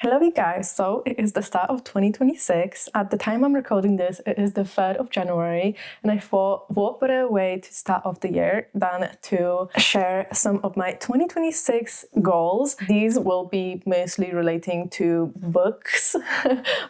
Hello you guys, so it is the start of 2026. At the time I'm recording this, it is the 3rd of January, and I thought what better way to start off the year than to share some of my 2026 goals. These will be mostly relating to books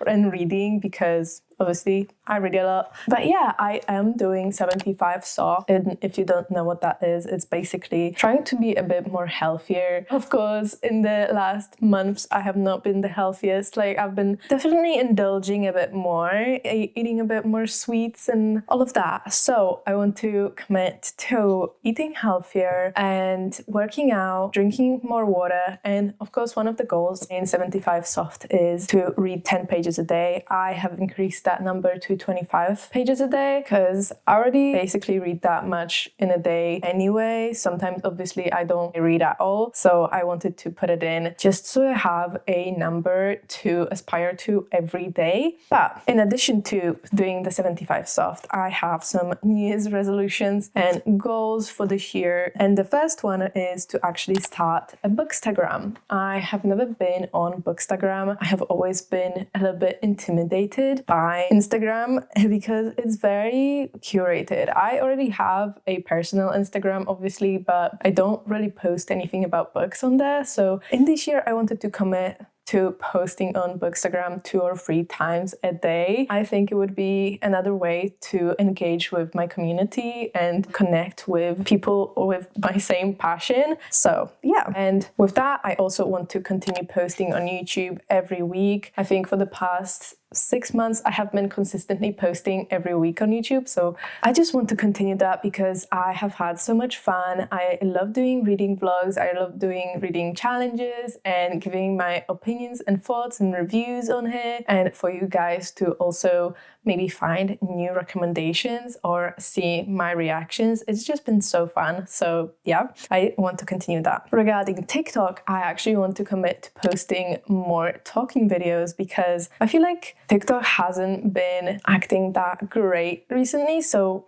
and reading because obviously I read a lot. But yeah, I am doing 75 soft, and if you don't know what that is, it's basically trying to be a bit more healthier. Of course, in the last months I have not been the healthiest. Like, I've been definitely indulging a bit more, eating a bit more sweets and all of that. So I want to commit to eating healthier and working out, drinking more water, and of course one of the goals in 75 soft is to read 10 pages a day. I have increased that number to 25 pages a day because I already basically read that much in a day anyway. Sometimes obviously I don't read at all, so I wanted to put it in just so I have a number to aspire to every day. But in addition to doing the 75 soft, I have some New Year's resolutions and goals for this year, and the first one is to actually start a Bookstagram. I have never been on Bookstagram. I have always been a little bit intimidated by Instagram because it's very curated. I already have a personal Instagram obviously, but I don't really post anything about books on there. So in this year I wanted to commit to posting on Bookstagram 2 or 3 times a day. I think it would be another way to engage with my community and connect with people with my same passion. So yeah, and with that I also want to continue posting on YouTube every week. I think for the past 6 months I have been consistently posting every week on YouTube, so I just want to continue that because I have had so much fun. I love doing reading vlogs, I love doing reading challenges and giving my opinions and thoughts and reviews on here, and for you guys to also maybe find new recommendations or see my reactions. It's just been so fun. So yeah, I want to continue that. Regarding TikTok, I actually want to commit to posting more talking videos because I feel like TikTok hasn't been acting that great recently. So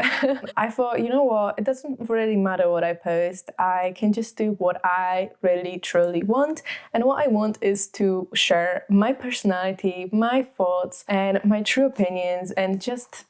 I thought, you know what, it doesn't really matter what I post. I can just do what I really truly want. And what I want is to share my personality, my thoughts, and my true opinions, and just,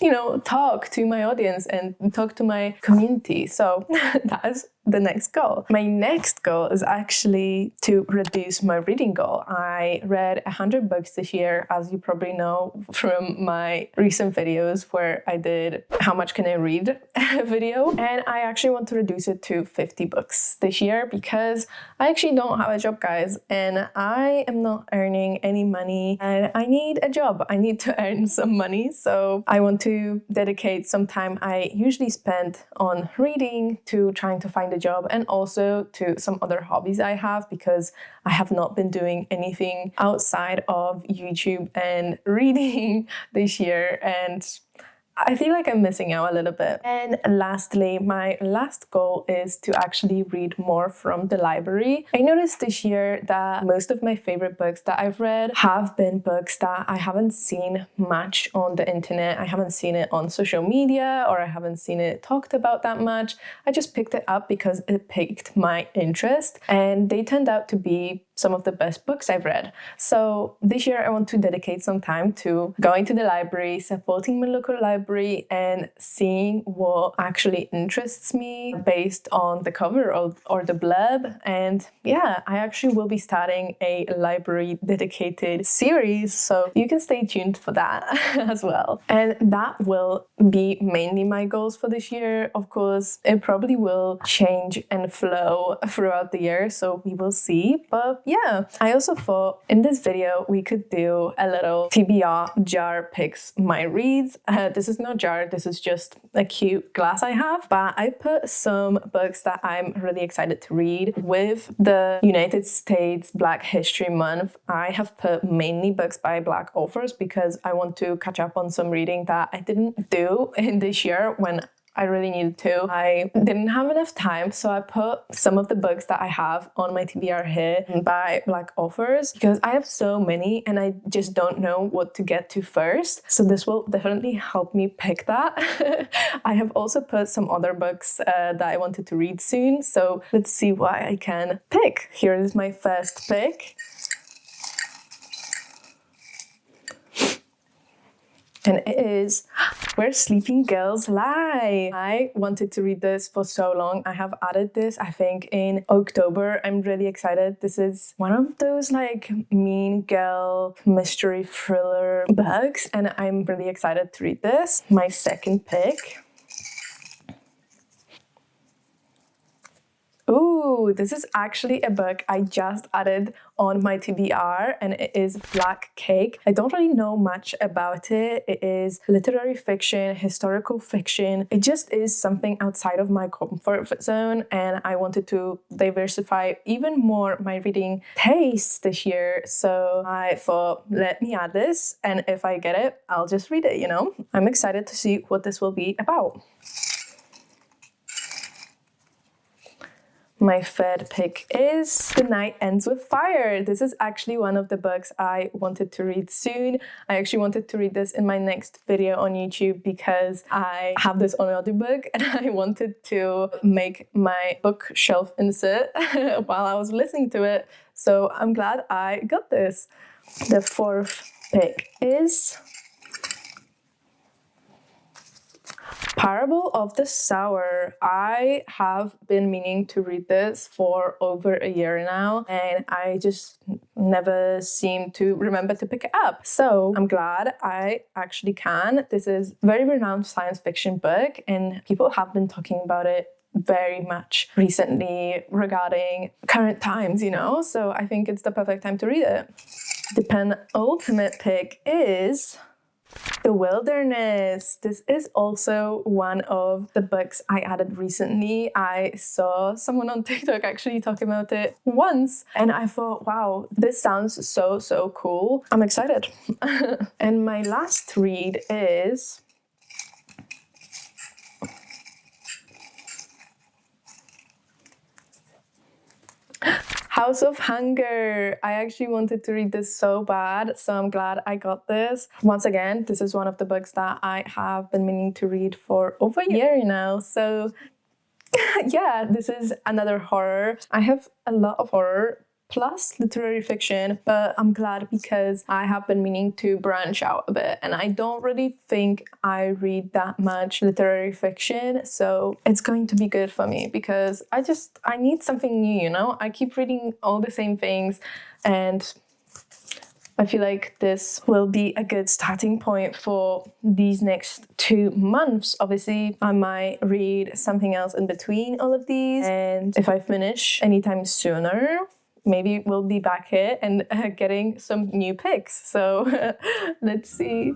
you know, talk to my audience and talk to my community. So that's the next goal. My next goal is actually to reduce my reading goal. I read 100 books this year, as you probably know from my recent videos where I did how much can I read video, and I actually want to reduce it to 50 books this year because I actually don't have a job, guys, and I am not earning any money and I need a job. I need to earn some money, so I want to dedicate some time I usually spend on reading to trying to find a job, and also to some other hobbies I have because I have not been doing anything outside of YouTube and reading this year, and I feel like I'm missing out a little bit. And lastly, my last goal is to actually read more from the library. I noticed this year that most of my favorite books that I've read have been books that I haven't seen much on the internet. I haven't seen it on social media, or I haven't seen it talked about that much. I just picked it up because it piqued my interest, and they turned out to be some of the best books I've read. So this year I want to dedicate some time to going to the library, supporting my local library, and seeing what actually interests me based on the cover or the blurb. And yeah, I actually will be starting a library dedicated series, so you can stay tuned for that as well. And that will be mainly my goals for this year. Of course, it probably will change and flow throughout the year, so we will see. But yeah, I also thought in this video we could do a little TBR jar picks my reads. This is no jar, this is just a cute glass I have, but I put some books that I'm really excited to read. With the United States Black History Month, I have put mainly books by Black authors because I want to catch up on some reading that I didn't do in this year when I really needed to. I didn't have enough time, so I put some of the books that I have on my TBR here by Black authors because I have so many and I just don't know what to get to first. So this will definitely help me pick that. I have also put some other books that I wanted to read soon, so let's see what I can pick. Here is my first pick. And it is Where Sleeping Girls Lie. I wanted to read this for so long. I have added this, I think, in October. I'm really excited. This is one of those like mean girl mystery thriller books, and I'm really excited to read this. My second pick. Ooh, this is actually a book I just added on my TBR, and it is Black Cake. I don't really know much about it. It is literary fiction, historical fiction. It just is something outside of my comfort zone, and I wanted to diversify even more my reading taste this year. So I thought, let me add this, and if I get it, I'll just read it, you know? I'm excited to see what this will be about. My third pick is The Night Ends with Fire. This is actually one of the books I wanted to read soon. I actually wanted to read this in my next video on YouTube because I have this on audiobook and I wanted to make my bookshelf insert while I was listening to it. So I'm glad I got this. The fourth pick is Parable of the Sower. I have been meaning to read this for over a year now, and I just never seem to remember to pick it up. So I'm glad I actually can. This is a very renowned science fiction book, and people have been talking about it very much recently regarding current times, you know? So I think it's the perfect time to read it. The penultimate pick is The Wilderness. This is also one of the books I added recently. I saw someone on TikTok actually talking about it once, and I thought, wow, this sounds so cool. I'm excited. And my last read is House of Hunger. I actually wanted to read this so bad, so I'm glad I got this. Once again, this is one of the books that I have been meaning to read for over a year now. So yeah, this is another horror. I have a lot of horror plus literary fiction, but I'm glad because I have been meaning to branch out a bit, and I don't really think I read that much literary fiction, so it's going to be good for me because I need something new, you know? I keep reading all the same things, and I feel like this will be a good starting point for these next 2 months. Obviously, I might read something else in between all of these, and if I finish anytime sooner, maybe we'll be back here and getting some new picks. So let's see.